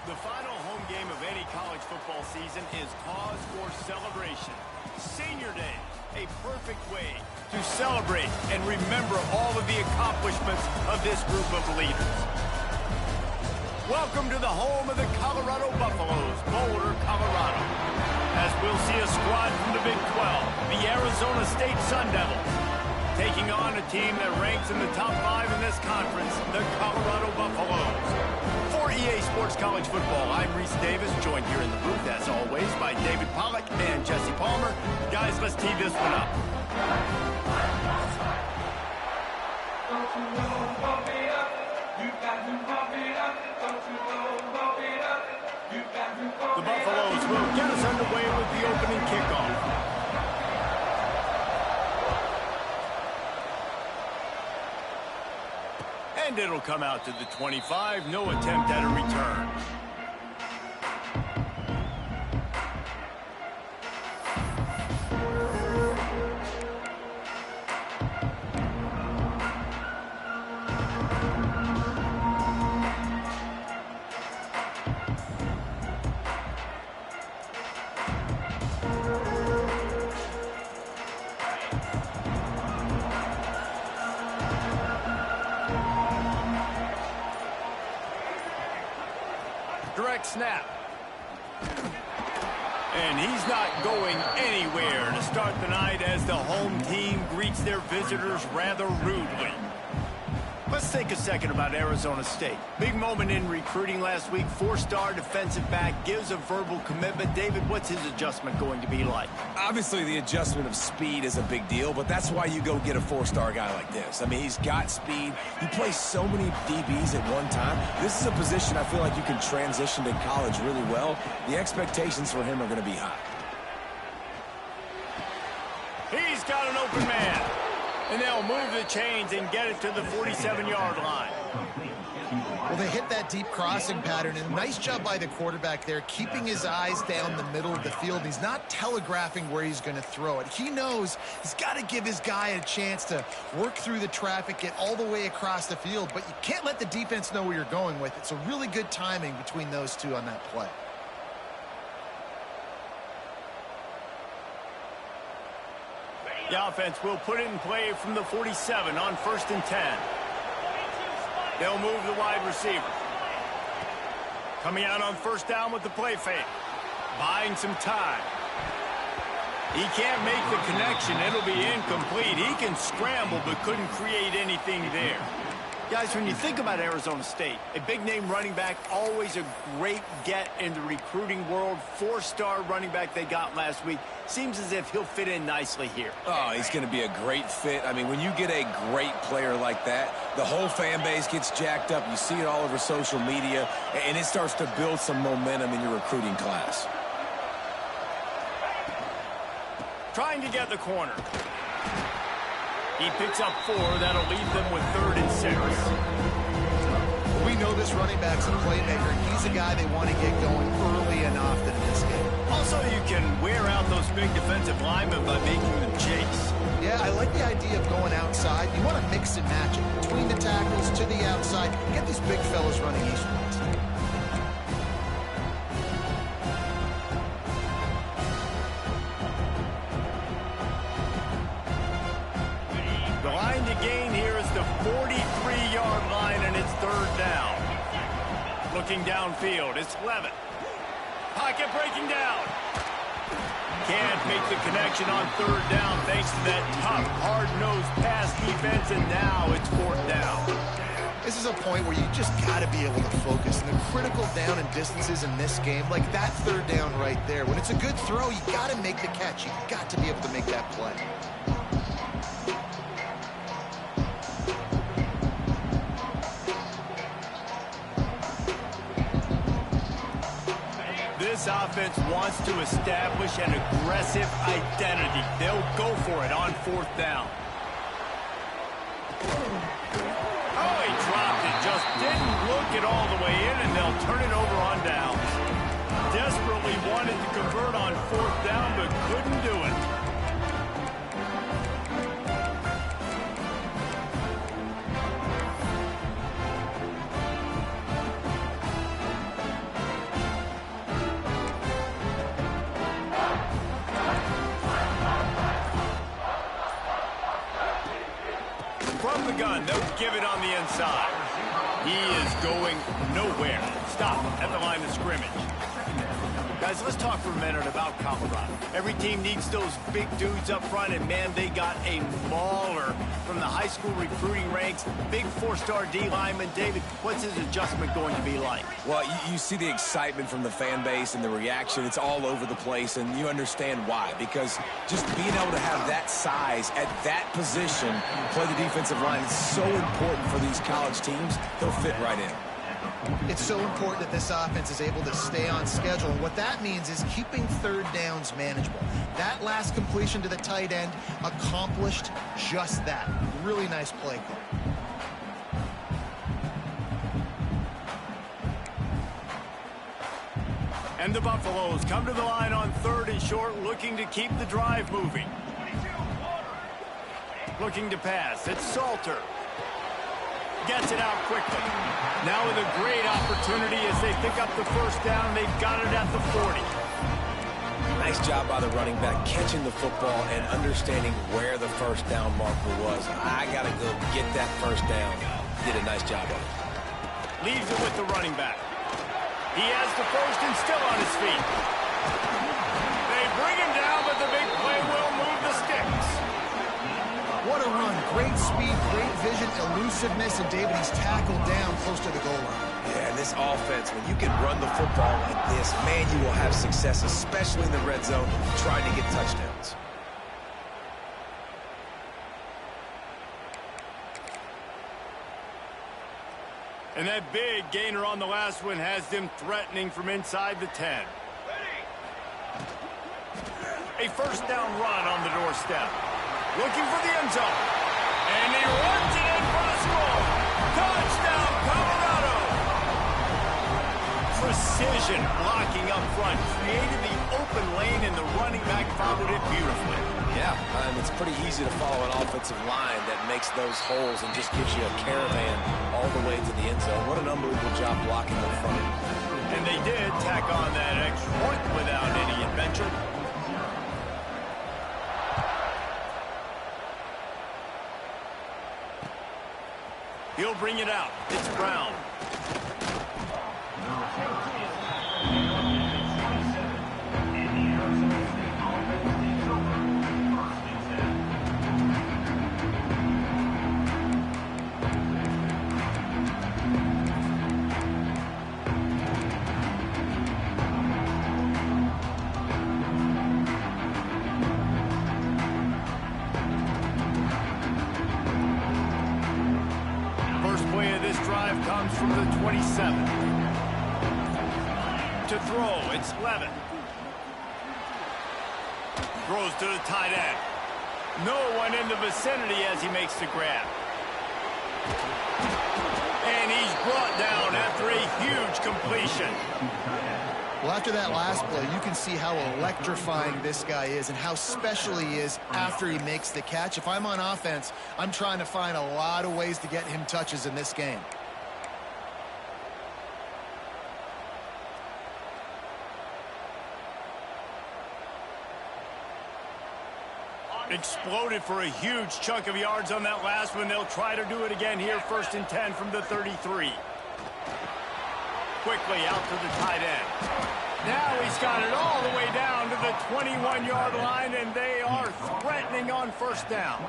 The final home game of any college football season is cause for celebration. Senior Day, a perfect way to celebrate and remember all of the accomplishments of this group of leaders. Welcome to the home of the Colorado Buffaloes, Boulder, Colorado. As we'll see a squad from the Big 12, the Arizona State Sun Devils, taking on a team that ranks in the top 5 in this conference, the Colorado Buffaloes. For EA Sports College Football, I'm Reese Davis, joined here in the booth, as always, by David Pollack and Jesse Palmer. Guys, let's tee this one up. The Buffaloes will get us underway with the opening kickoff. And it'll come out to the 25. No attempt at a return. Direct snap. And he's not going anywhere to start the night as the home team greets their visitors rather rudely. Let's take a second about Arizona State. Big moment in recruiting last week. 4-star defensive back gives a verbal commitment. David, what's his adjustment going to be like? Obviously, the adjustment of speed is a big deal, but that's why you go get a 4-star guy like this. I mean, he's got speed. He plays so many DBs at one time. This is a position I feel like you can transition to college really well. The expectations for him are going to be high. He's got an open man. And they'll move the chains and get it to the 47-yard line. Well, they hit that deep crossing pattern, and nice job by the quarterback there, keeping his eyes down the middle of the field. He's not telegraphing where he's going to throw it. He knows he's got to give his guy a chance to work through the traffic, get all the way across the field, but you can't let the defense know where you're going with it. So really good timing between those two on that play. The offense will put it in play from the 47 on 1st and 10. They'll move the wide receiver. Coming out on 1st down with the play fake. Buying some time. He can't make the connection. It'll be incomplete. He can scramble but couldn't create anything there. Guys, when you think about Arizona State, a big-name running back, always a great get in the recruiting world. 4-star running back they got last week. Seems as if he'll fit in nicely here. Oh, he's going to be a great fit. I mean, when you get a great player like that, the whole fan base gets jacked up. You see it all over social media, and it starts to build some momentum in your recruiting class. Trying to get the corner. He picks up 4. That'll leave them with 3rd and 6. We know this running back's a playmaker. He's a guy they want to get going early and often in this game. Also, you can wear out those big defensive linemen by making them chase. Yeah, I like the idea of going outside. You want to mix and match it between the tackles to the outside. Get these big fellas running eastwards. The line to gain here is the 43-yard line, and it's 3rd down. Looking downfield, it's Levitt. Pocket breaking down. Can't make the connection on 3rd down thanks to that tough, hard-nosed pass defense, and now it's 4th down. This is a point where you just got to be able to focus. And the critical down and distances in this game, like that 3rd down right there, when it's a good throw, you got to make the catch. You got to be able to make that play. This offense wants to establish an aggressive identity. They'll go for it on 4th down. Oh, he dropped it. Just didn't look it all the way in, and they'll turn it over on downs. Desperately wanted to convert on 4th down, but couldn't do it. gun. They'll give it on the inside. He is going nowhere. Stop at the line of scrimmage. Guys, let's talk for a minute about Colorado. Every team needs those big dudes up front, and, man, they got a mauler from the high school recruiting ranks. Big four-star D lineman. David, what's his adjustment going to be like? Well, you see the excitement from the fan base and the reaction. It's all over the place, and you understand why. Because just being able to have that size at that position, play the defensive line, is so important for these college teams. They'll fit right in. It's so important that this offense is able to stay on schedule. And what that means is keeping third downs manageable. That last completion to the tight end accomplished just that. Really nice play call. And the Buffaloes come to the line on 3rd and short, looking to keep the drive moving. Looking to pass. It's Salter. Gets it out quickly. Now with a great opportunity as they pick up the first down. They've got it at the 40. Nice job by the running back catching the football and understanding where the first down marker was. I got to go get that first down. Did a nice job of it. Leaves it with the running back. He has the first and still on his feet. They bring him down, but the big play will move the sticks. What a run. Great speed, great vision, elusiveness, and David, he's tackled down close to the goal line. Yeah, and this offense, when you can run the football like this, man, you will have success, especially in the red zone, trying to get touchdowns. And that big gainer on the last one has them threatening from inside the 10. A first down run on the doorstep. Looking for the end zone. And he runs it in for a score. Touchdown, Colorado. Precision blocking up front. Created the open lane, and the running back followed it beautifully. Yeah, it's pretty easy to follow an offensive line that makes those holes and just gives you a caravan all the way to the end zone. What an unbelievable job blocking up front. And they did tack on that extra point without any adventure. He'll bring it out. It's Brown. Comes from the 27. To throw, it's Levin. Throws to the tight end. No one in the vicinity as he makes the grab. And he's brought down after a huge completion. Well, after that last play, you can see how electrifying this guy is and how special he is after he makes the catch. If I'm on offense, I'm trying to find a lot of ways to get him touches in this game. Exploded for a huge chunk of yards on that last one. They'll try to do it again here, 1st and 10 from the 33. Quickly out to the tight end. Now he's got it all the way down to the 21-yard line, and they are threatening on first down.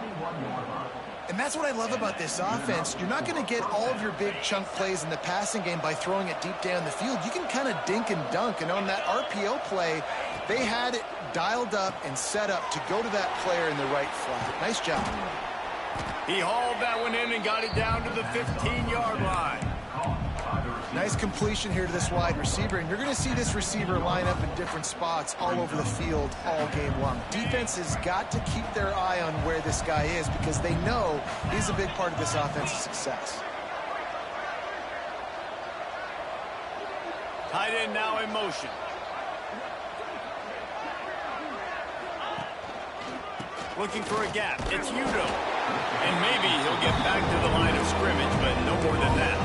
And that's what I love about this offense. You're not going to get all of your big chunk plays in the passing game by throwing it deep down the field. You can kind of dink and dunk, and on that RPO play, they had it dialed up and set up to go to that player in the right flat. Nice job. He hauled that one in and got it down to the 15-yard line. Nice completion here to this wide receiver, and you're going to see this receiver line up in different spots all over the field all game long. Defense has got to keep their eye on where this guy is because they know he's a big part of this offense's success. Tight end now in motion. Looking for a gap. It's Udo. And maybe he'll get back to the line of scrimmage, but no more than that.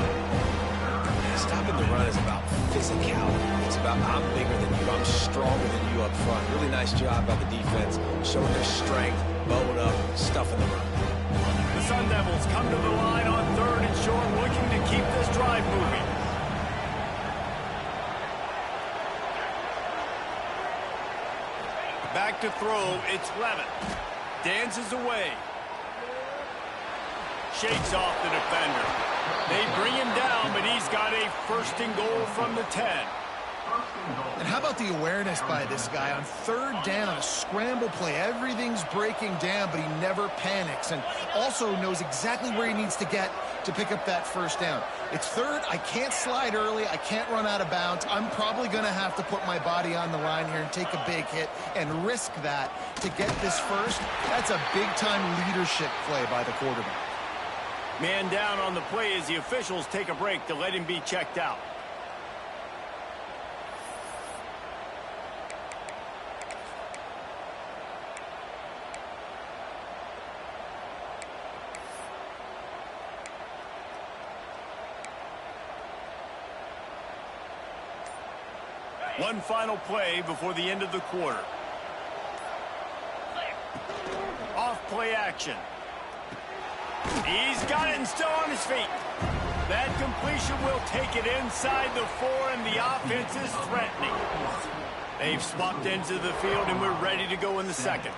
Stopping the run is about physicality. It's about I'm bigger than you, I'm stronger than you up front. Really nice job by the defense, showing their strength, bowing up, stuffing the run. The the Sun Devils come to the line on 3rd and short, looking to keep this drive moving. Back to throw, it's Levitt. Dances away. Shakes off the defender. They bring him down, but he's got a 1st and goal from the 10. And how about the awareness by this guy on 3rd down, a scramble play. Everything's breaking down, but he never panics and also knows exactly where he needs to get to pick up that 1st down. It's 3rd. I can't slide early. I can't run out of bounds. I'm probably going to have to put my body on the line here and take a big hit and risk that to get this 1st. That's a big-time leadership play by the quarterback. Man down on the play as the officials take a break to let him be checked out. One final play before the end of the quarter. Off play action. He's got it and still on his feet. That completion will take it inside the 4, and the offense is threatening. They've swapped ends of the field, and we're ready to go in the 2nd.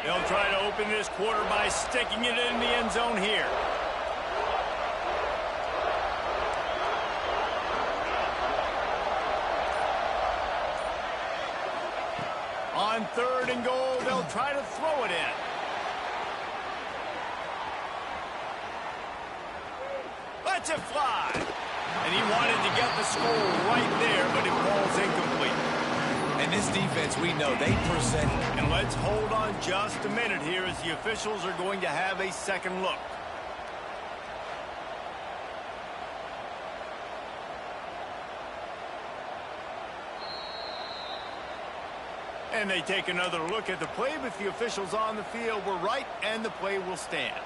They'll try to open this quarter by sticking it in the end zone here. On 3rd and goal, they'll try to throw it in. Lets it fly. And he wanted to get the score right there, but it falls incomplete. And this defense, we know, they present. And let's hold on just a minute here as the officials are going to have a second look. And they take another look at the play, but the officials on the field were right, and the play will stand.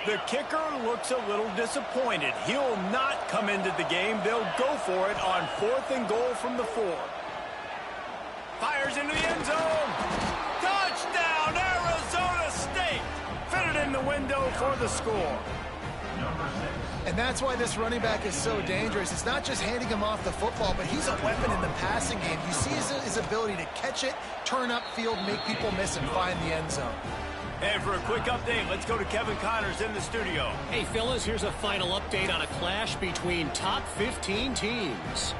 The kicker looks a little disappointed. He'll not come into the game. They'll go for it on 4th and goal from the 4. Fires into the end zone. Touchdown, Arizona State. Fitted in the window for the score. And that's why this running back is so dangerous. It's not just handing him off the football, but he's a weapon in the passing game. You see his ability to catch it, turn upfield, make people miss, and find the end zone. And for a quick update, let's go to Kevin Connors in the studio. Hey, fellas, here's a final update on a clash between top 15 teams.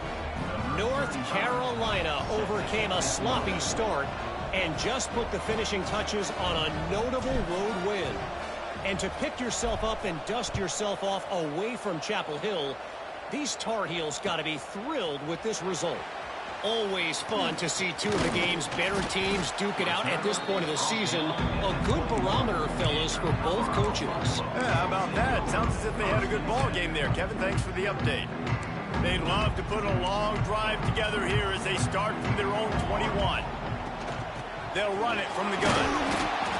North Carolina overcame a sloppy start and just put the finishing touches on a notable road win. And to pick yourself up and dust yourself off away from Chapel Hill, these Tar Heels got to be thrilled with this result. Always fun to see two of the game's better teams duke it out at this point of the season. A good barometer, fellas, for both coaches. Yeah, how about that? Sounds as if they had a good ball game there. Kevin, thanks for the update. They'd love to put a long drive together here as they start from their own 21. They'll run it from the gun.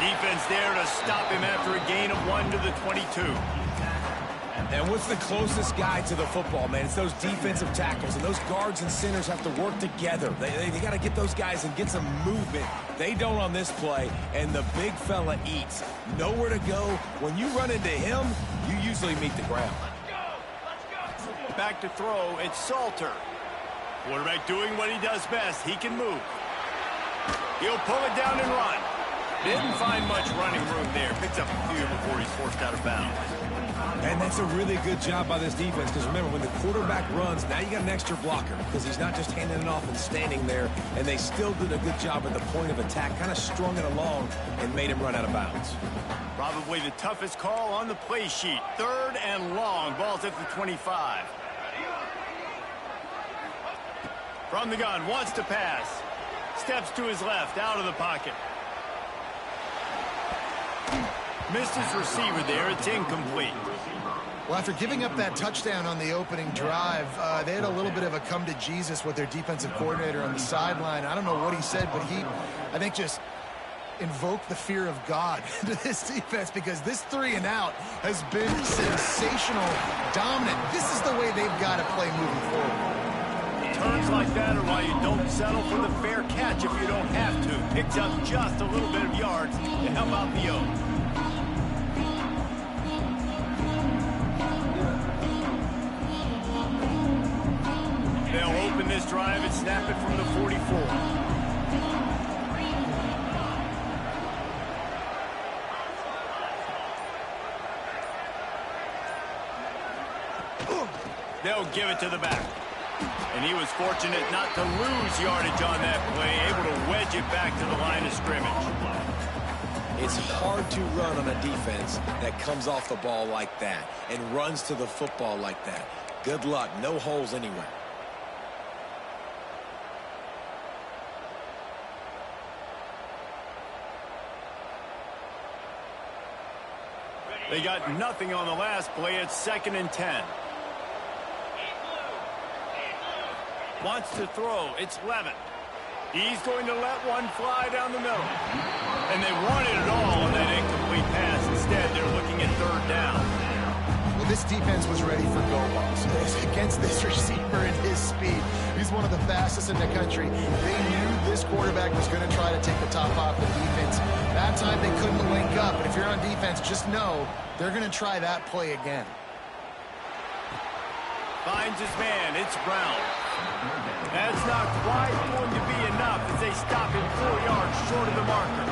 Defense there to stop him after a gain of 1 to the 22. And what's the closest guy to the football, man? It's those defensive tackles, and those guards and centers have to work together. They got to get those guys and get some movement. They don't on this play, and the big fella eats. Nowhere to go. When you run into him, you usually meet the ground. Let's go. Back to throw, it's Salter. Quarterback doing what he does best. He can move. He'll pull it down and run. Didn't find much running room there. Picks up a few before he's forced out of bounds. And that's a really good job by this defense, because remember, when the quarterback runs, now you got an extra blocker, because he's not just handing it off and standing there, and they still did a good job at the point of attack, kind of strung it along and made him run out of bounds. Probably the toughest call on the play sheet. 3rd and long. Ball's at the 25. From the gun, wants to pass. Steps to his left, out of the pocket. Missed his receiver there. It's incomplete. Well, after giving up that touchdown on the opening drive, they had a little bit of a come to Jesus with their defensive coordinator on the sideline. I don't know what he said, but he, I think, just invoke the fear of God into this defense, because this 3-and-out has been sensational, dominant. This is the way they've got to play moving forward. Turns like that are why you don't settle for the fair catch if you don't have to. Picks up just a little bit of yards to help out the O's. They'll open this drive and snap it from the 44. They'll give it to the back. And he was fortunate not to lose yardage on that play, able to wedge it back to the line of scrimmage. It's hard to run on a defense that comes off the ball like that and runs to the football like that. Good luck. No holes anywhere. They got nothing on the last play. It's 2nd and 10. Wants to throw. It's Levin. He's going to let one fly down the middle. And they wanted it all on that incomplete pass. Instead, they're looking at 3rd down. Well, this defense was ready for go balls. Against this receiver and his speed, he's one of the fastest in the country. They knew this quarterback was going to try to take the top off the defense. That time they couldn't link up. But if you're on defense, just know they're going to try that play again. Finds his man. It's Brown. That's not quite going to be enough as they stop him 4 yards short of the marker.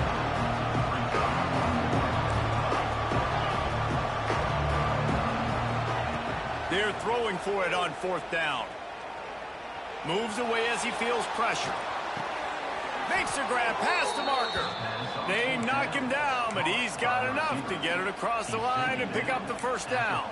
They're throwing for it on 4th down. Moves away as he feels pressure. Makes a grab past the marker. They knock him down, but he's got enough to get it across the line and pick up the 1st down.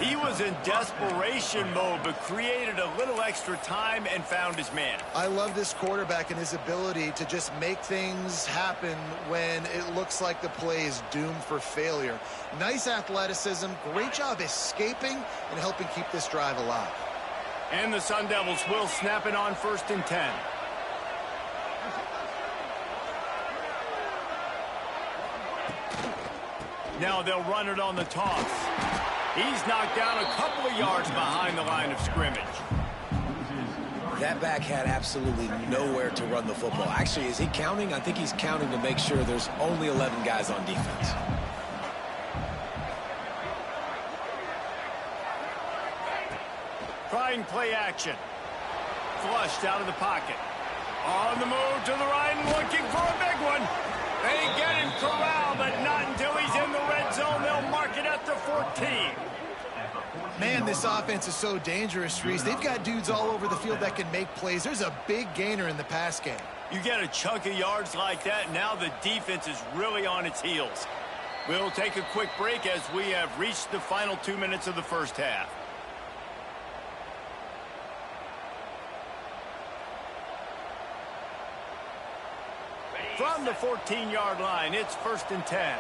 He was in desperation mode, but created a little extra time and found his man. I love this quarterback and his ability to just make things happen when it looks like the play is doomed for failure. Nice athleticism, great job escaping and helping keep this drive alive. And the Sun Devils will snap it on 1st and 10. Now they'll run it on the toss. He's knocked down a couple of yards behind the line of scrimmage. That back had absolutely nowhere to run the football. Actually, is he counting? I think he's counting to make sure there's only 11 guys on defense. Trying play action. Flushed out of the pocket. On the move to the right and looking for a big one. They get him corralled, but not until he's in the red zone. They'll mark it at the 14. Man, this offense is so dangerous, Reese. They've got dudes all over the field that can make plays. There's a big gainer in the pass game. You get a chunk of yards like that, now the defense is really on its heels. We'll take a quick break as we have reached the final 2 minutes of the 1st half. From the 14-yard line, it's 1st and 10.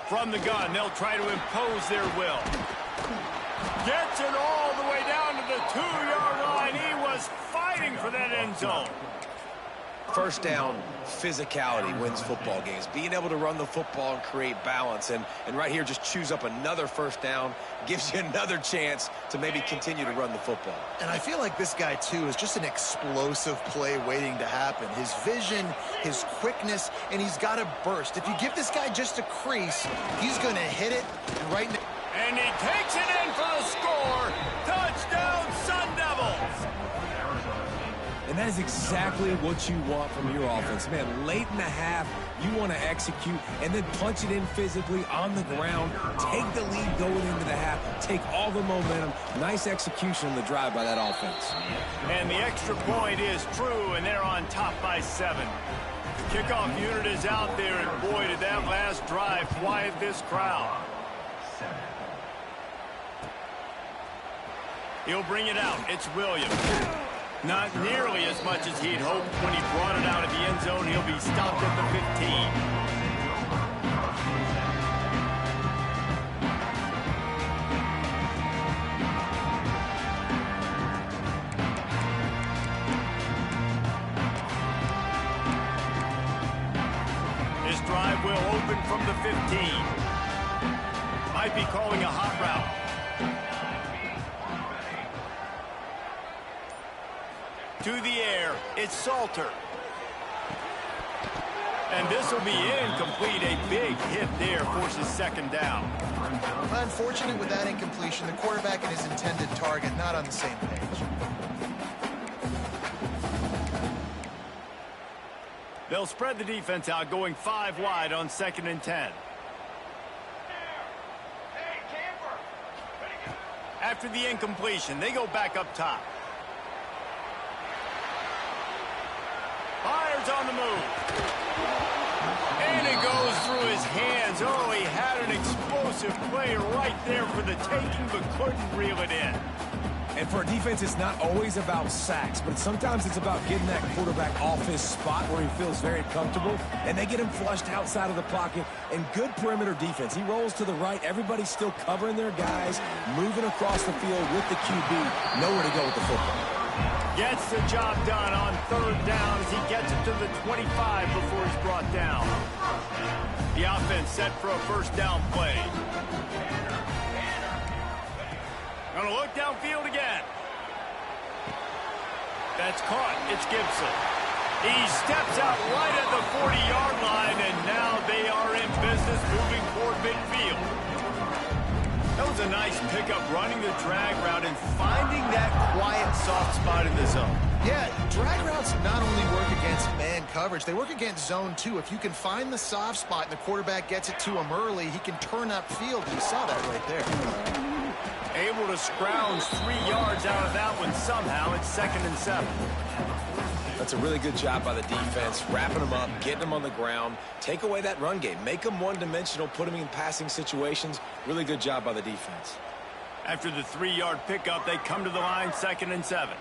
From the gun, they'll try to impose their will. Gets it all the way down to the 2-yard line. He was fighting for that end zone. 1st down, physicality wins football games. Being able to run the football and create balance. And right here, just choose up another 1st down. Gives you another chance to maybe continue to run the football. And I feel like this guy, too, is just an explosive play waiting to happen. His vision, his quickness, and he's got a burst. If you give this guy just a crease, he's going to hit it right now. And he takes it in for the score. Touchdown, Sun Devils. And that is exactly what you want from your offense. Man, late in the half, you want to execute and then punch it in physically on the ground. Take the lead going into the half. Take all the momentum. Nice execution on the drive by that offense. And the extra point is true, and they're on top by 7. Kickoff unit is out there, and boy, did that last drive quiet this crowd. He'll bring it out. It's Williams. Not nearly as much as he'd hoped when he brought it out of the end zone. He'll be stopped at the 15. This drive will open from the 15. Might be calling a hot route. To the air, it's Salter. And this will be incomplete. A big hit there forces second down. Unfortunate with that incompletion. The quarterback and his intended target not on the same page. They'll spread the defense out, going 5 wide on 2nd and 10. After the incompletion, they go back up top. Fires on the move. And it goes through his hands. Oh, he had an explosive play right there for the taking, but couldn't reel it in. And for a defense, it's not always about sacks, but sometimes it's about getting that quarterback off his spot where he feels very comfortable, and they get him flushed outside of the pocket. And good perimeter defense. He rolls to the right. Everybody's still covering their guys, moving across the field with the QB. Nowhere to go with the football. Gets the job done on 3rd down as he gets it to the 25 before he's brought down. The offense set for a 1st down play. Gonna look downfield again. That's caught. It's Gibson. He steps out right at the 40-yard line, and now they are in business moving toward midfield. That was a nice pickup, running the drag route and finding that quiet, soft spot in the zone. Yeah, drag routes not only work against man coverage, they work against zone too. If you can find the soft spot and the quarterback gets it to him early, he can turn upfield. You saw that right there. Able to scrounge 3 yards out of that one somehow. It's 2nd and 7. That's a really good job by the defense, wrapping them up, getting them on the ground. Take away that run game. Make them one-dimensional, put them in passing situations. Really good job by the defense. After the 3-yard pickup, they come to the line, 2nd and 7.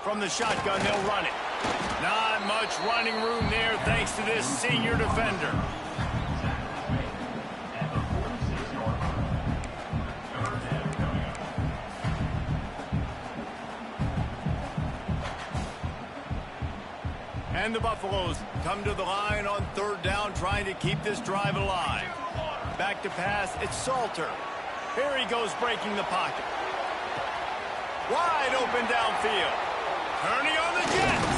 From the shotgun, they'll run it. Not much running room there thanks to this senior defender. And the Buffaloes come to the line on 3rd down, trying to keep this drive alive. Back to pass, it's Salter. Here he goes, breaking the pocket. Wide open downfield. Turning on the Jets.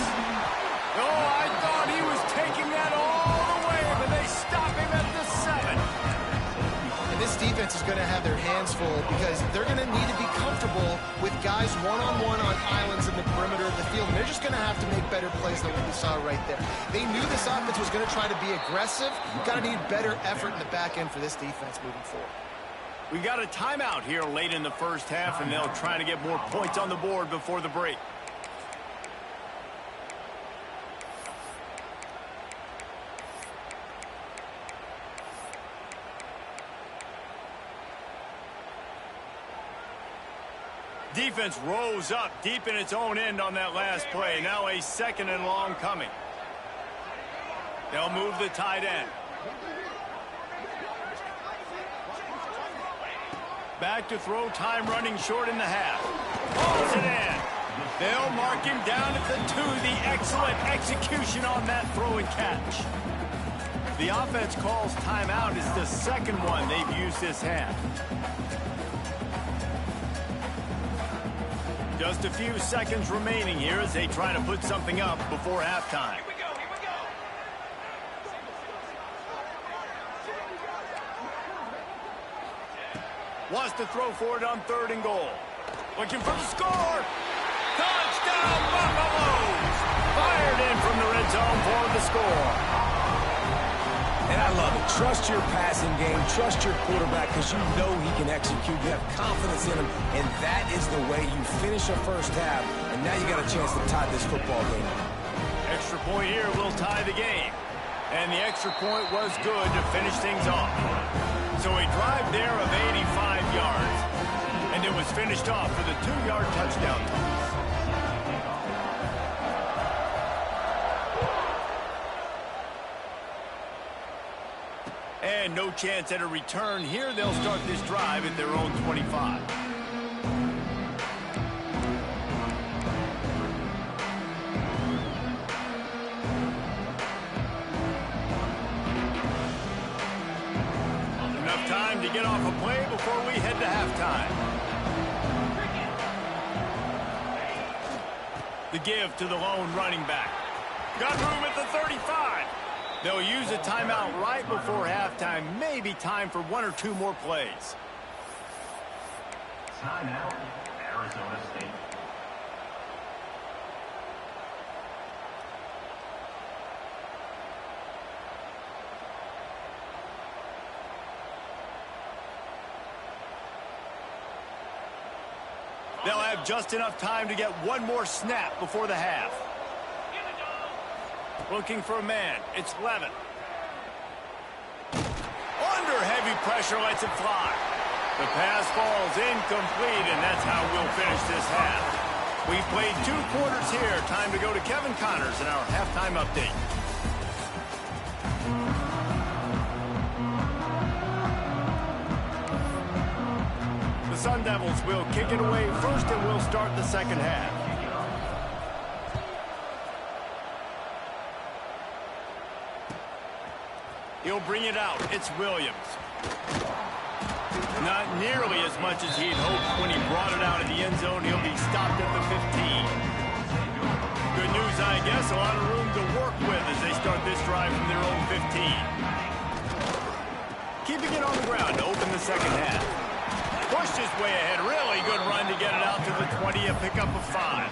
Oh, I thought he was taking that all the way, but they stop him at the 7. And this defense is going to have their hands full because they're going to need to be comfortable with guys one-on-one on islands in the perimeter of the field. And they're just going to have to make better plays than what we saw right there. They knew this offense was going to try to be aggressive. Got to need better effort in the back end for this defense moving forward. We got a timeout here late in the 1st half, and they'll try to get more points on the board before the break. Defense rose up deep in its own end on that last play. Now a 2nd and long coming. They'll move the tight end. Back to throw, time running short in the half. Pulls it in. They'll mark him down at the 2. The excellent execution on that throw and catch. The offense calls timeout. It's the 2nd one they've used this half. Just a few seconds remaining here as they try to put something up before halftime. Here we go, here we go. Wants to throw for it on 3rd and goal. Looking for the score. Touchdown, Buffaloes! Fired in from the red zone for the score. And I love it. Trust your passing game. Trust your quarterback because you know he can execute. You have confidence in him, and that is the way you finish a 1st half. And now you got a chance to tie this football game. Extra point here will tie the game. And the extra point was good to finish things off. So a drive there of 85 yards. And And it was finished off for the 2-yard touchdown toss. And no chance at a return here. They'll start this drive at their own 25. Enough time to get off a play before we head to halftime. The give to the lone running back. Got room at the 35. They'll use a timeout right before halftime. Maybe time for 1 or 2 more plays. Timeout, Arizona State. They'll have just enough time to get 1 more snap before the half. Looking for a man. It's Levin. Under heavy pressure, lets it fly. The pass falls incomplete, and that's how we'll finish this half. We've played 2 quarters here. Time to go to Kevin Connors in our halftime update. The Sun Devils will kick it away first, and we'll start the second half. He'll bring it out. It's Williams. Not nearly as much as he'd hoped when he brought it out of the end zone. He'll be stopped at the 15. Good news, I guess. A lot of room to work with as they start this drive from their own 15. Keeping it on the ground to open the second half. Pushed his way ahead. Really good run to get it out to the 20. A pickup of 5.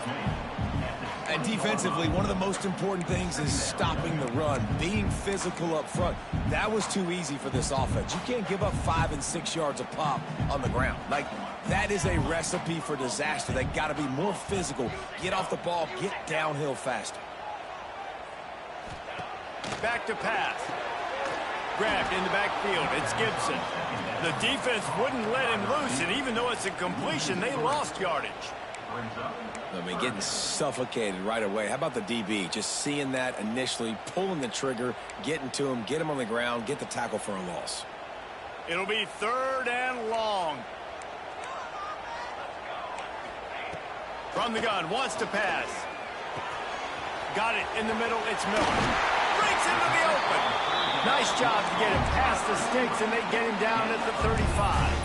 And defensively, one of the most important things is stopping the run, being physical up front. That was too easy for this offense. You can't give up 5 and 6 yards a pop on the ground. Like, that is a recipe for disaster. They got to be more physical, get off the ball, get downhill faster. Back to pass. Grabbed in the backfield. It's Gibson. The defense wouldn't let him loose, and even though it's a completion, they lost yardage. I mean, getting suffocated right away. How about the DB? Just seeing that initially, pulling the trigger, getting to him, get him on the ground, get the tackle for a loss. It'll be 3rd and long. From the gun, wants to pass. Got it in the middle, it's Miller. Breaks into the open. Nice job to get him past the sticks, and they get him down at the 35.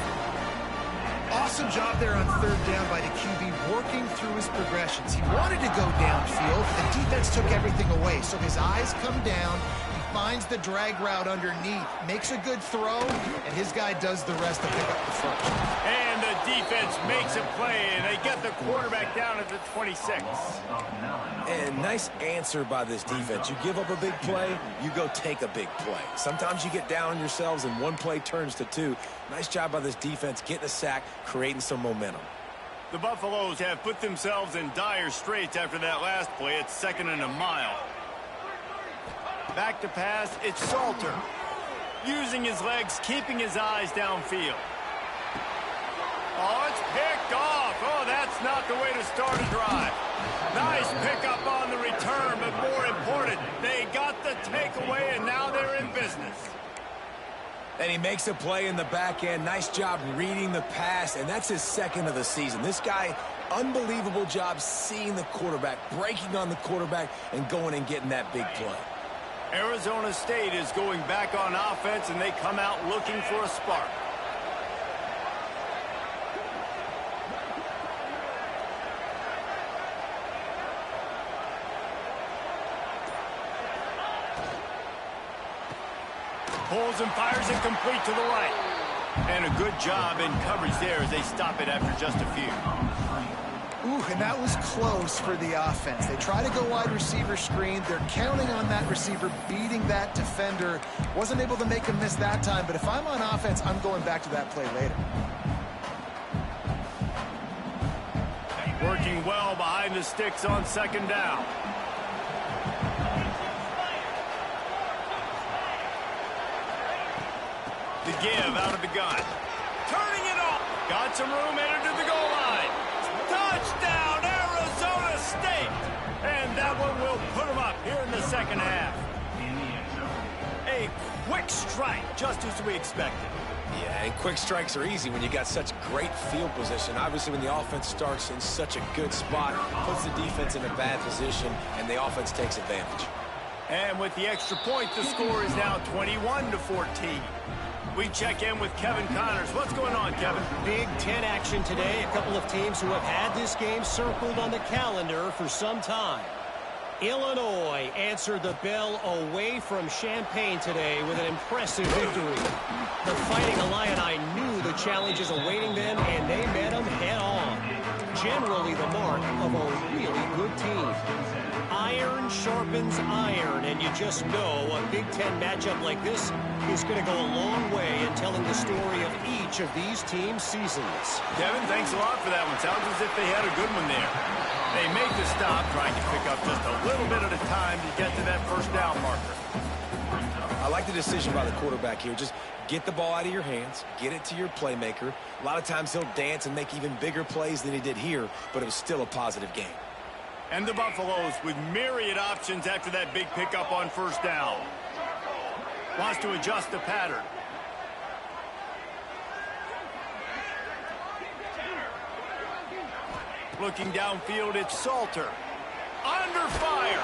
Awesome job there on 3rd down by the QB, working through his progressions. He wanted to go downfield, but the defense took everything away. So his eyes come down, he finds the drag route underneath, makes a good throw, and his guy does the rest to pick up the front. And the defense makes a play, and they get the quarterback down at the 26. And nice answer by this defense. You give up a big play, you go take a big play. Sometimes you get down on yourselves and 1 play turns to 2. Nice job by this defense getting a sack, creating some momentum. The Buffaloes have put themselves in dire straits after that last play. It's 2nd and a mile. Back to pass, it's Salter. Using his legs, keeping his eyes downfield. Oh, it's picked off. Oh, that's not the way to start a drive. Nice pickup on the return, but more important, they got the takeaway, and now they're in business. And he makes a play in the back end. Nice job reading the pass, and that's his 2nd of the season. This guy, unbelievable job seeing the quarterback, breaking on the quarterback, and going and getting that big play. Arizona State is going back on offense, and they come out looking for a spark. Pulls and fires it complete to the right. And a good job in coverage there as they stop it after just a few. Ooh, and that was close for the offense. They try to go wide receiver screen. They're counting on that receiver beating that defender. Wasn't able to make him miss that time, but if I'm on offense, I'm going back to that play later. Working well behind the sticks on 2nd down. The give out of the gun. turning it off. Got some room, entered to the goal line. Touchdown, Arizona State. And that one will put them up here in the second half. A quick strike, just as we expected. Yeah, and quick strikes are easy when you got such great field position. Obviously, when the offense starts in such a good spot, puts the defense in a bad position, and the offense takes advantage. And with the extra point, the score is now 21-14. We check in with Kevin Connors. What's going on, Kevin? Big Ten action today. A couple of teams who have had this game circled on the calendar for some time. Illinois answered the bell away from Champaign today with an impressive victory. The Fighting Illini knew the challenges awaiting them, and they met them head-on. Generally the mark of a really good team. Iron sharpens iron, and you just know a Big Ten matchup like this is going to go a long way in telling the story of each of these teams' seasons. Kevin, thanks a lot for that one. Sounds as if they had a good one there. They make the stop, trying to pick up just a little bit at a time to get to that first down marker. I like the decision by the quarterback here. Just get the ball out of your hands, get it to your playmaker. A lot of times he'll dance and make even bigger plays than he did here, but it was still a positive game. And the Buffaloes with myriad options after that big pickup on first down. Wants to adjust the pattern. Looking downfield, it's Salter. Under fire.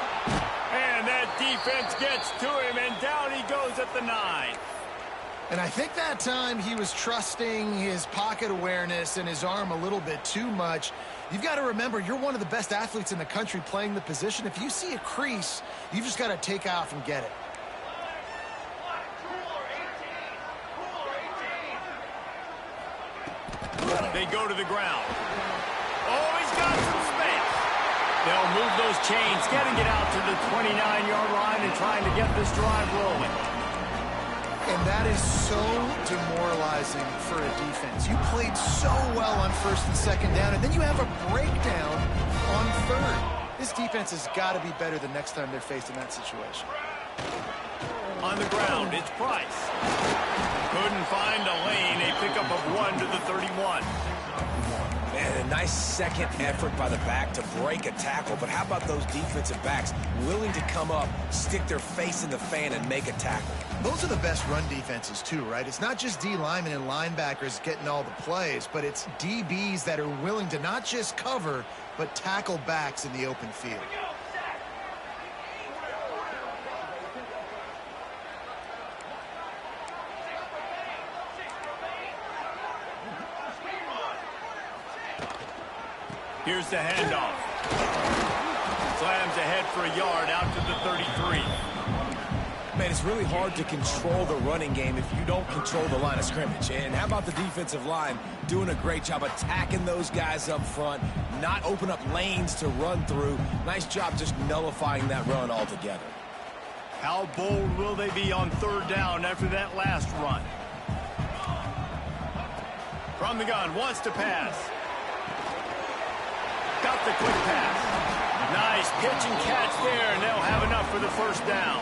And that defense gets to him, and down he goes at the 9. And I think that time he was trusting his pocket awareness and his arm a little bit too much. You've got to remember, you're one of the best athletes in the country playing the position. If you see a crease, you've just got to take off and get it. They go to the ground. Oh, he's got some space. They'll move those chains, getting it out to the 29-yard line and trying to get this drive rolling. And that is so demoralizing for a defense. You played so well on first and second down, and then you have a breakdown on third. This defense has got to be better the next time they're faced in that situation. On the ground, it's Price. Couldn't find a lane. A pickup of 1 to the 31. Man, a nice second effort by the back to break a tackle. But how about those defensive backs willing to come up, stick their face in the fan, and make a tackle? Those are the best run defenses, too, right? It's not just D linemen and linebackers getting all the plays, but it's DBs that are willing to not just cover, but tackle backs in the open field. Here's the handoff. Slams ahead for a yard out to the 33. Man, it's really hard to control the running game if you don't control the line of scrimmage. And how about the defensive line doing a great job attacking those guys up front, not open up lanes to run through. Nice job just nullifying that run altogether. How bold will they be on third down after that last run? From the gun, wants to pass. Got the quick pass. Nice pitch and catch there, and they'll have enough for the first down.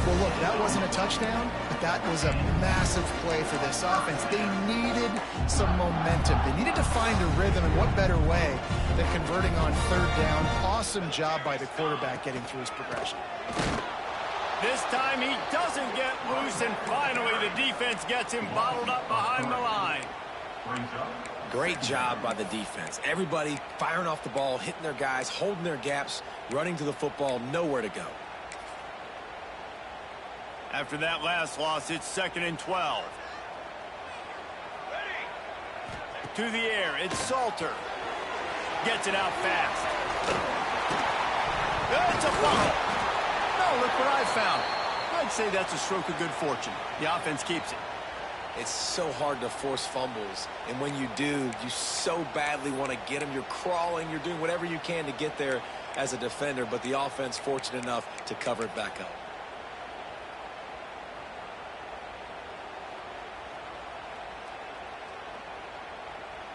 Well, look, that wasn't a touchdown, but that was a massive play for this offense. They needed some momentum. They needed to find a rhythm, and what better way than converting on third down. Awesome job by the quarterback getting through his progression. This time he doesn't get loose, and finally the defense gets him bottled up behind the line. Great job by the defense. Everybody firing off the ball, hitting their guys, holding their gaps, running to the football, nowhere to go. After that last loss, it's 2nd and 12. To the air, it's Salter. Gets it out fast. It's a fumble. No, look what I found. I'd say that's a stroke of good fortune. The offense keeps it. It's so hard to force fumbles, and when you do, you so badly want to get them. You're crawling, you're doing whatever you can to get there as a defender, but the offense fortunate enough to cover it back up.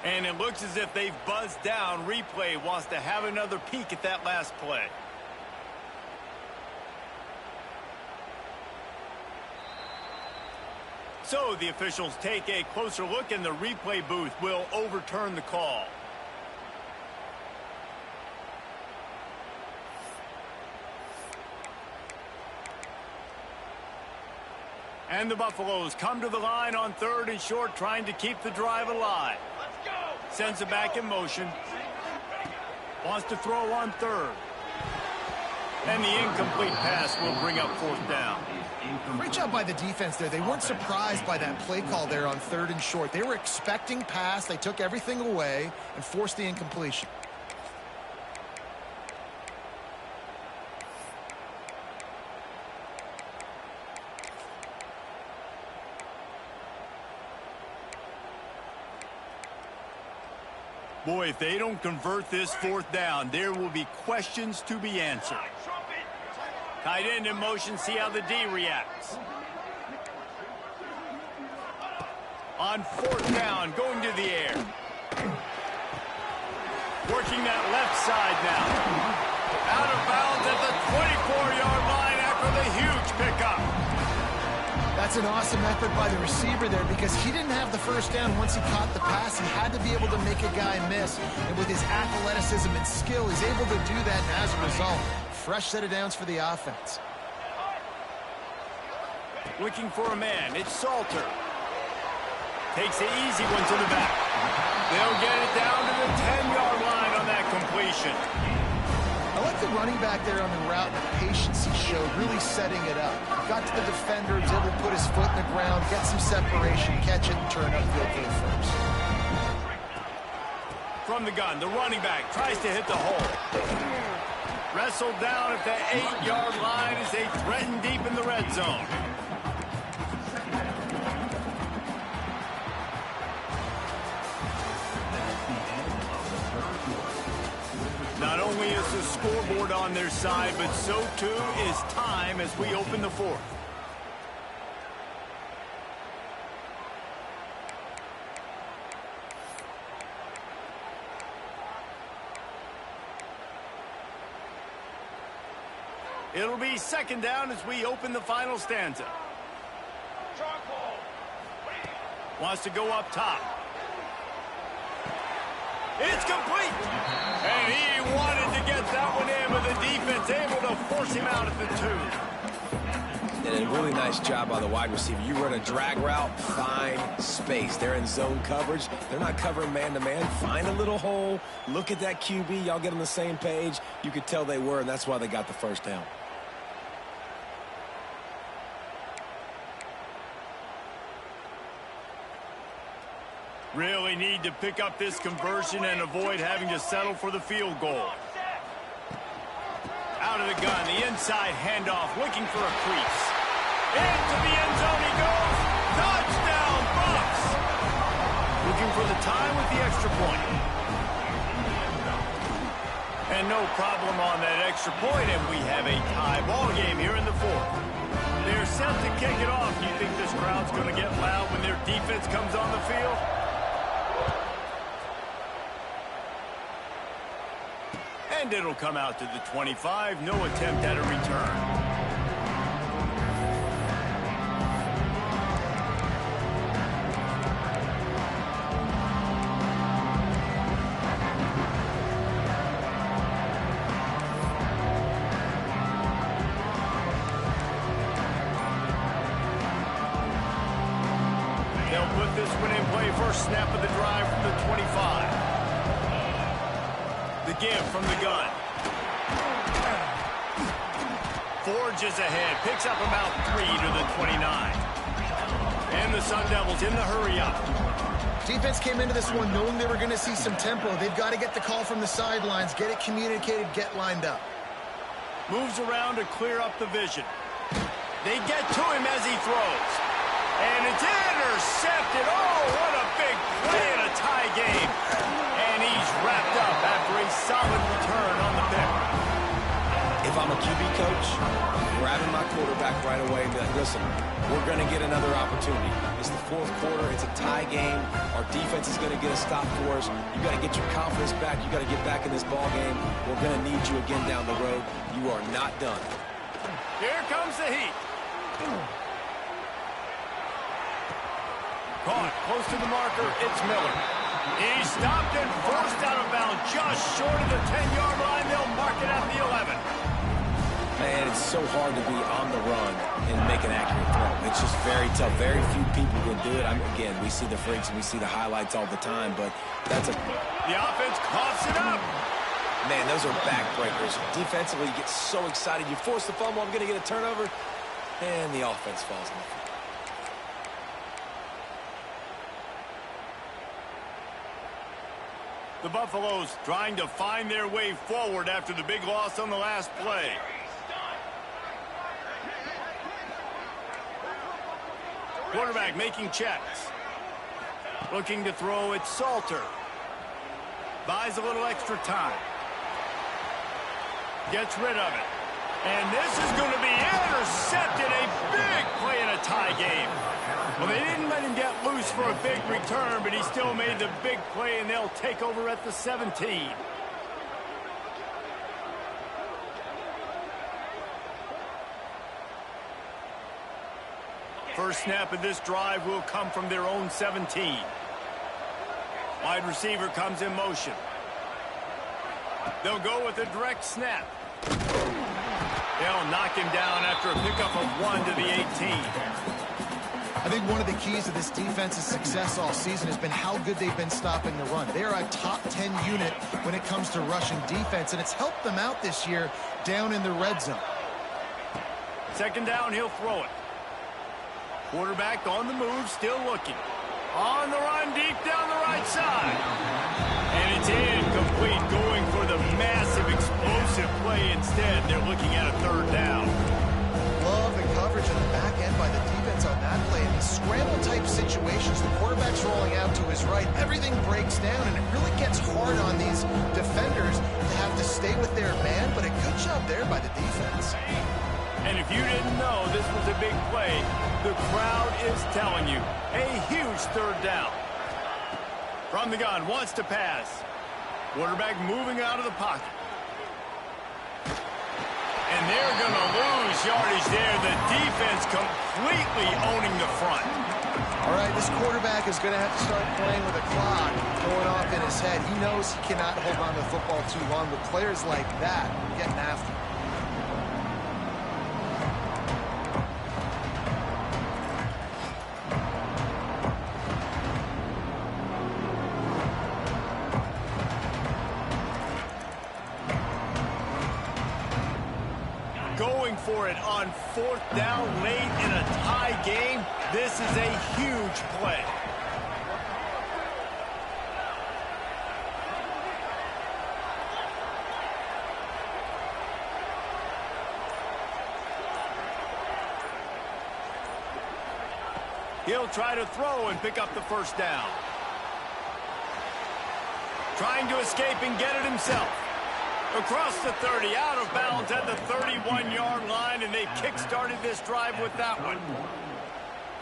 And it looks as if they've buzzed down. Replay wants to have another peek at that last play. So the officials take a closer look, and the replay booth will overturn the call. And the Buffaloes come to the line on 3rd and short, trying to keep the drive alive. Let's go. Sends it back in motion. Wants to throw on 3rd. And the incomplete pass will bring up 4th down. Great job by the defense there. They weren't surprised by that play call there on 3rd and short. They were expecting pass. They took everything away and forced the incompletion. Boy, if they don't convert this 4th down, there will be questions to be answered. Tight end in motion, see how the D reacts. On 4th down, going to the air. Working that left side now. Out of bounds at the 24-yard line after the huge pickup. That's an awesome effort by the receiver there because he didn't have the first down once he caught the pass. He had to be able to make a guy miss. And with his athleticism and skill, he's able to do that. And as a result, fresh set of downs for the offense. Looking for a man. It's Salter. Takes the easy one to the back. They'll get it down to the 10-yard line on that completion. I like the running back there on the route and the patience he showed, really setting it up. Got to the defender, was able to put his foot in the ground, get some separation, catch it, and turn upfield for the first. From the gun, the running back tries to hit the hole. Wrestled down at the 8-yard line as they threaten deep in the red zone. Not only is the scoreboard on their side, but so too is time as we open the 4th. It'll be 2nd down as we open the final stanza. Wants to go up top. It's complete. And he wanted to get that one in, but the defense able to force him out at the 2. And a really nice job by the wide receiver. You run a drag route, find space. They're in zone coverage. They're not covering man-to-man. Find a little hole. Look at that QB. Y'all get on the same page. You could tell they were, and that's why they got the first down. Really need to pick up this conversion and avoid having to settle for the field goal. Out of the gun, the inside handoff, looking for a crease. Into the end zone he goes. Touchdown, Bucks! Looking for the tie with the extra point. And no problem on that extra point, and we have a tie ball game here in the 4th. They're set to kick it off. Do you think this crowd's going to get loud when their defense comes on the field? And it'll come out to the 25. No attempt at a return. They'll put this one in play. First snap of the drive from the 25. The give from the gun. Forges ahead. Picks up about 3 to the 29. And the Sun Devils in the hurry up. Defense came into this one knowing they were going to see some tempo. They've got to get the call from the sidelines, get it communicated, get lined up. Moves around to clear up the vision. They get to him as he throws. And it's intercepted. Oh, what a big play in a tie game. And he's wrapped up after a solid return on the pick. If I'm a QB coach, I'm grabbing my quarterback right away and be like, listen, we're going to get another opportunity. It's the 4th quarter. It's a tie game. Our defense is going to get a stop for us. You got to get your confidence back. You got to get back in this ball game. We're going to need you again down the road. You are not done. Here comes the heat. Caught close to the marker. It's Miller. He's stopped and forced out of bounds just short of the 10-yard line. They'll mark it at the 11. Man, it's so hard to be on the run and make an accurate throw. It's just very tough. Very few people can do it. Again, we see the freaks and we see the highlights all the time, but that's a... The offense coughs it up. Man, those are backbreakers. Defensively, you get so excited. You force the fumble, I'm going to get a turnover, and the offense falls on the field. The Buffaloes trying to find their way forward after the big loss on the last play. Quarterback making checks. Looking to throw it, Salter. Buys a little extra time. Gets rid of it. And this is going to be intercepted. A big play in a tie game. Well, they didn't let him get loose for a big return, but he still made the big play, and they'll take over at the 17. First snap of this drive will come from their own 17. Wide receiver comes in motion. They'll go with a direct snap. They'll knock him down after a pickup of 1 to the 18. I think one of the keys to this defense's success all season has been how good they've been stopping the run. They're a top 10 unit when it comes to rushing defense, and it's helped them out this year down in the red zone. Second down, he'll throw it. Quarterback on the move, still looking. On the run, deep down the right side. And it's incomplete, going for the massive explosive play instead. They're looking at a third down. Love the coverage on the back end by the defense on that play. In these scramble-type situations, the quarterback's rolling out to his right. Everything breaks down, and it really gets hard on these defenders to have to stay with their man, but a good job there by the defense. And if you didn't know this was a big play, the crowd is telling you. A huge third down. From the gun, wants to pass. Quarterback moving out of the pocket. And they're going to lose yardage there. The defense completely owning the front. All right, this quarterback is going to have to start playing with a clock going off in his head. He knows he cannot hold on to the football too long, but players like that are getting after him. Going for it on fourth down late in a tie game. This is a huge play. He'll try to throw and pick up the first down. Trying to escape and get it himself. Across the 30, out of bounds at the 31-yard line, and they kick-started this drive with that one.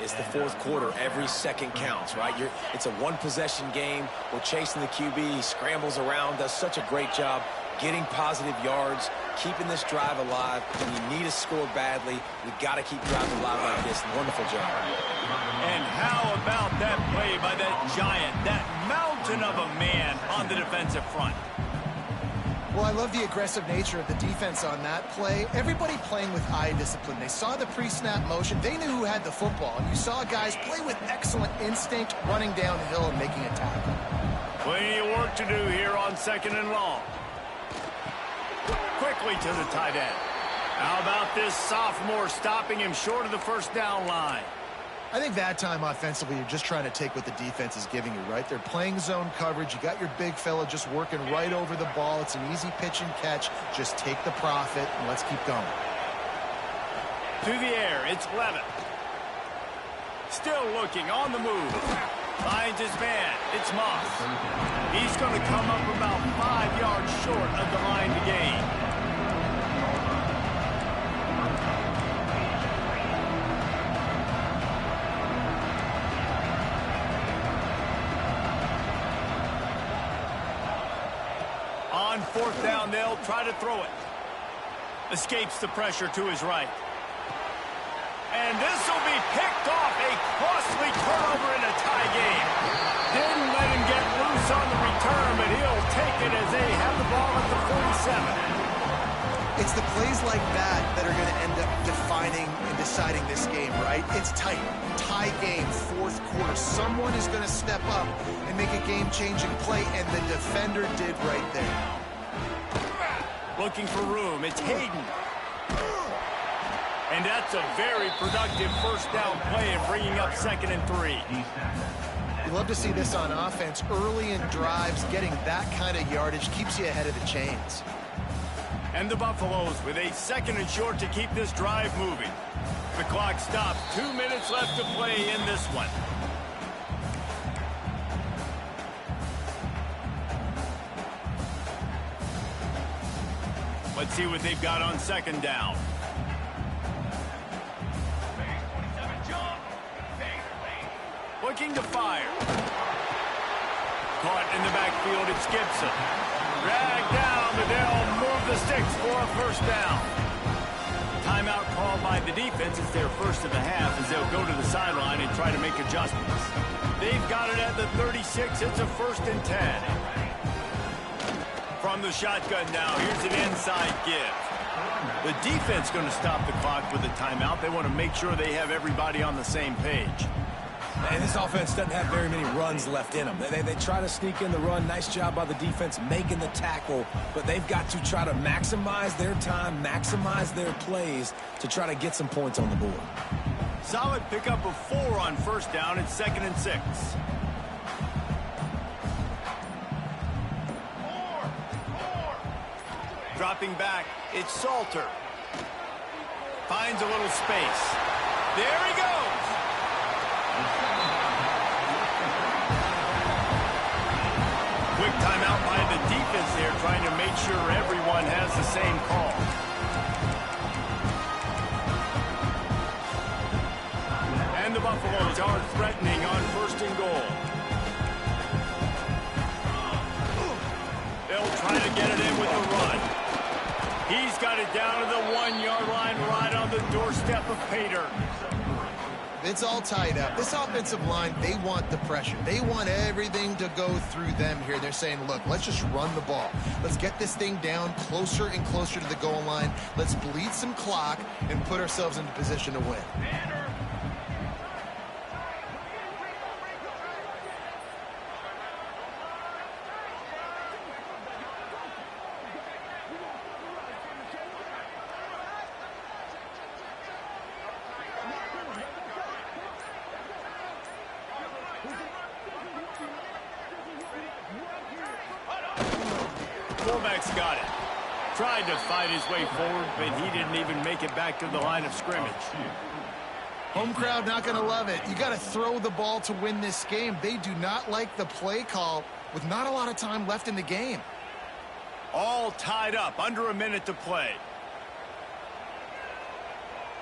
It's the fourth quarter. Every second counts, right? It's a one-possession game. We're chasing the QB. He scrambles around, does such a great job getting positive yards, keeping this drive alive. When you need a score badly, we've got to keep drives alive like this. Wonderful job. And how about that play by that giant, that mountain of a man on the defensive front? Well, I love the aggressive nature of the defense on that play. Everybody playing with eye discipline. They saw the pre-snap motion. They knew who had the football. And you saw guys play with excellent instinct, running downhill and making a tackle. Plenty of work to do here on second and long. Quickly to the tight end. How about this sophomore stopping him short of the first down line? I think that time offensively, you're just trying to take what the defense is giving you, right? They're playing zone coverage. You got your big fella just working right over the ball. It's an easy pitch and catch. Just take the profit and let's keep going. To the air, it's Levitt. Still looking on the move. Finds his man. It's Moss. He's going to come up about 5 yards short of the line to gain. On fourth down, they'll try to throw it. Escapes the pressure to his right. And this will be picked off. A costly turnover in a tie second as they have the ball at the 47. It's the plays like that that are going to end up defining and deciding this game, right? It's tight. Tie game, fourth quarter. Someone is going to step up and make a game-changing play, and the defender did right there. Looking for room. It's Hayden. And that's a very productive first down play and bringing up 2nd and 3. You love to see this on offense. Early in drives, getting that kind of yardage keeps you ahead of the chains. And the Buffaloes with a 2nd and short to keep this drive moving. The clock stops. 2 minutes left to play in this one. Let's see what they've got on 2nd down. Looking to fire. Caught in the backfield, it's Gibson. Dragged down, but they'll move the sticks for a first down. Timeout called by the defense. It's their first of the half as they'll go to the sideline and try to make adjustments. They've got it at the 36. It's a 1st and 10. From the shotgun now, here's an inside give. The defense going to stop the clock with a timeout. They want to make sure they have everybody on the same page. And this offense doesn't have very many runs left in them. They try to sneak in the run. Nice job by the defense making the tackle. But they've got to try to maximize their time, maximize their plays to try to get some points on the board. Solid pickup of 4 on first down. It's 2nd and 6. Dropping back, it's Salter. Finds a little space. There he goes. Quick timeout by the defense there, trying to make sure everyone has the same call. And the Buffaloes are threatening on 1st and goal. They'll try to get it in with the run. He's got it down to the 1-yard line, right on the doorstep of Pater. It's all tied up. This offensive line, they want the pressure. They want everything to go through them here. They're saying, look, let's just run the ball. Let's get this thing down closer and closer to the goal line. Let's bleed some clock and put ourselves into position to win. Fullback's got it. Tried to fight his way forward, but he didn't even make it back to the line of scrimmage. Home crowd not going to love it. You got to throw the ball to win this game. They do not like the play call with not a lot of time left in the game. All tied up, under a minute to play.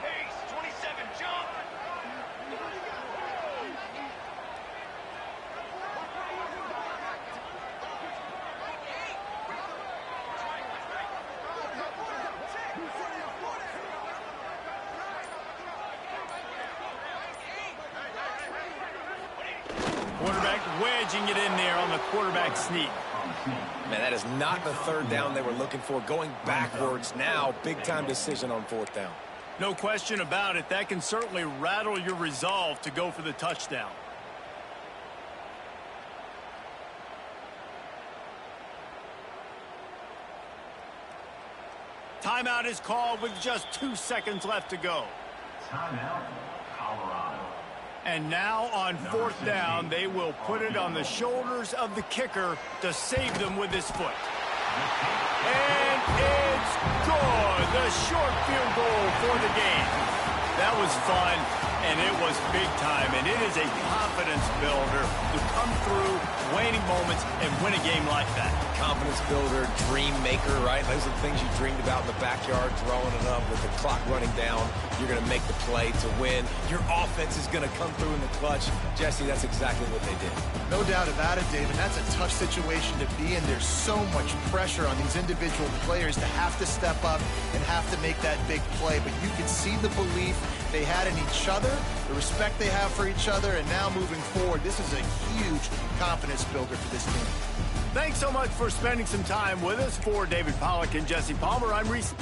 Pace, 27, jump. Quarterback wedging it in there on the quarterback sneak. Man, that is not the 3rd down they were looking for. Going backwards now, big-time decision on 4th down. No question about it. That can certainly rattle your resolve to go for the touchdown. Timeout is called with just 2 seconds left to go. Timeout, Colorado. And now on 4th down, they will put it on the shoulders of the kicker to save them with his foot. And it's good. The short field goal for the game. That was fun, and it was big time, and it is a confidence builder to come through waning moments and win a game like that. Confidence builder, dream maker, right? Those are the things you dreamed about in the backyard, throwing it up with the clock running down. You're going to make the play to win. Your offense is going to come through in the clutch. Jesse, that's exactly what they did. No doubt about it, David. That's a tough situation to be in. There's so much pressure on these individual players to have to step up and have to make that big play. But you could see the belief they had in each other, the respect they have for each other, and now moving forward, this is a huge confidence builder for this team. Thanks so much for spending some time with us. For David Pollack and Jesse Palmer, I'm Reese.